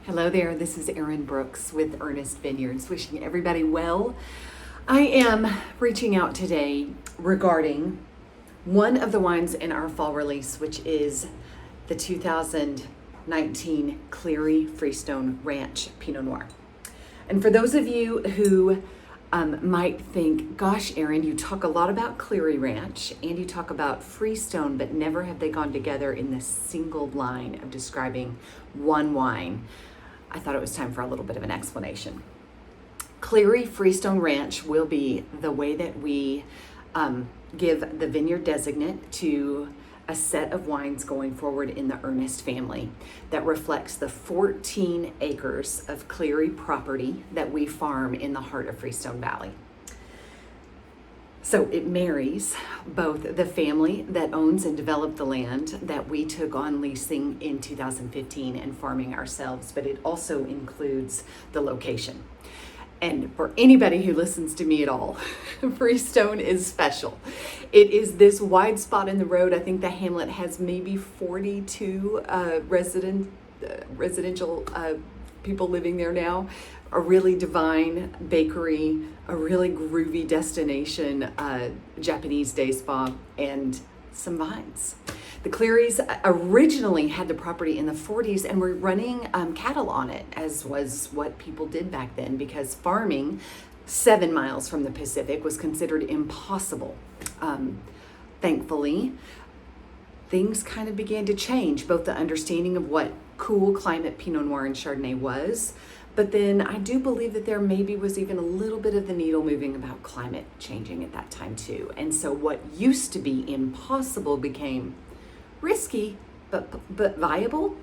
Hello there, this is Erin Brooks with Ernest Vineyards, wishing everybody well. I am reaching out today regarding one of the wines in our fall release, which is the 2019 Cleary Freestone Ranch Pinot Noir. And for those of you who might think, gosh, Erin, you talk a lot about Cleary Ranch and you talk about Freestone, but never have they gone together in this single line of describing one wine. I thought it was time for a little bit of an explanation. Cleary Freestone Ranch will be the way that we give the vineyard designate to a set of wines going forward in the Ernest family that reflects the 14 acres of Cleary property that we farm in the heart of Freestone Valley. So it marries both the family that owns and developed the land that we took on leasing in 2015 and farming ourselves, but it also includes the location. And for anybody who listens to me at all, Freestone is special. It is this wide spot in the road. I think the hamlet has maybe 42 residential people living there now. A really divine bakery, a really groovy destination, Japanese day spa, and some vines. The Clearys originally had the property in the 40s and were running cattle on it, as was what people did back then, because farming 7 miles from the Pacific was considered impossible. Thankfully, things kind of began to change, both the understanding of what cool climate Pinot Noir and Chardonnay was, but then I do believe that there maybe was even a little bit of the needle moving about climate changing at that time too. And so what used to be impossible became risky, but viable.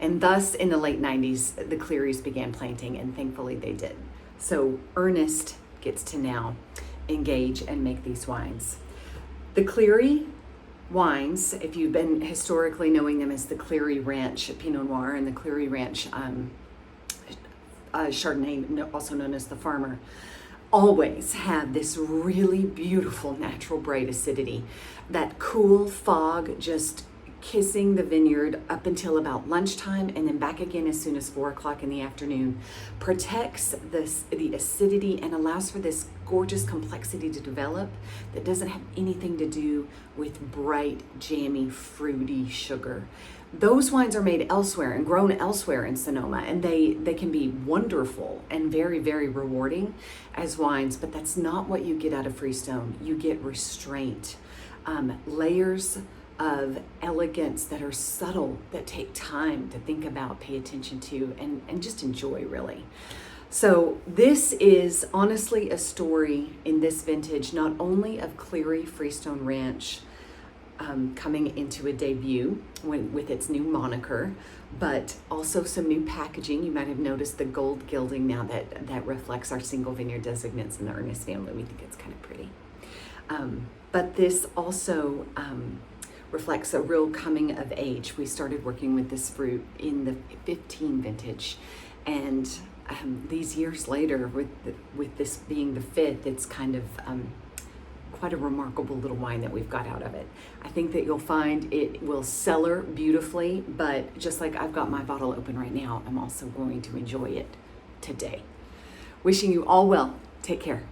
And thus in the late 90s, the Clearys began planting, and thankfully they did. So Ernest gets to now engage and make these wines. The Cleary wines, if you've been historically knowing them as the Cleary Ranch Pinot Noir and the Cleary Ranch Chardonnay, also known as the Farmer, always have this really beautiful natural bright acidity. That cool fog just kissing the vineyard up until about lunchtime and then back again as soon as 4 o'clock in the afternoon protects the acidity and allows for this gorgeous complexity to develop that doesn't have anything to do with bright, jammy, fruity sugar. Those wines are made elsewhere and grown elsewhere in Sonoma, and they can be wonderful and very, very rewarding as wines, but that's not what you get out of Freestone. You get restraint, layers of elegance that are subtle, that take time to think about, pay attention to, and just enjoy, really. So this is honestly a story in this vintage, not only of Cleary Freestone Ranch coming into a debut with its new moniker, but also some new packaging. You might have noticed the gold gilding now that reflects our single vineyard designates in the Ernest family. We think it's kind of pretty. But this also reflects a real coming of age. We started working with this fruit in the 15 vintage, and these years later, with this being the 5th, it's kind of quite a remarkable little wine that we've got out of it. I think that you'll find it will cellar beautifully, but just like I've got my bottle open right now, I'm also going to enjoy it today. Wishing you all well. Take care.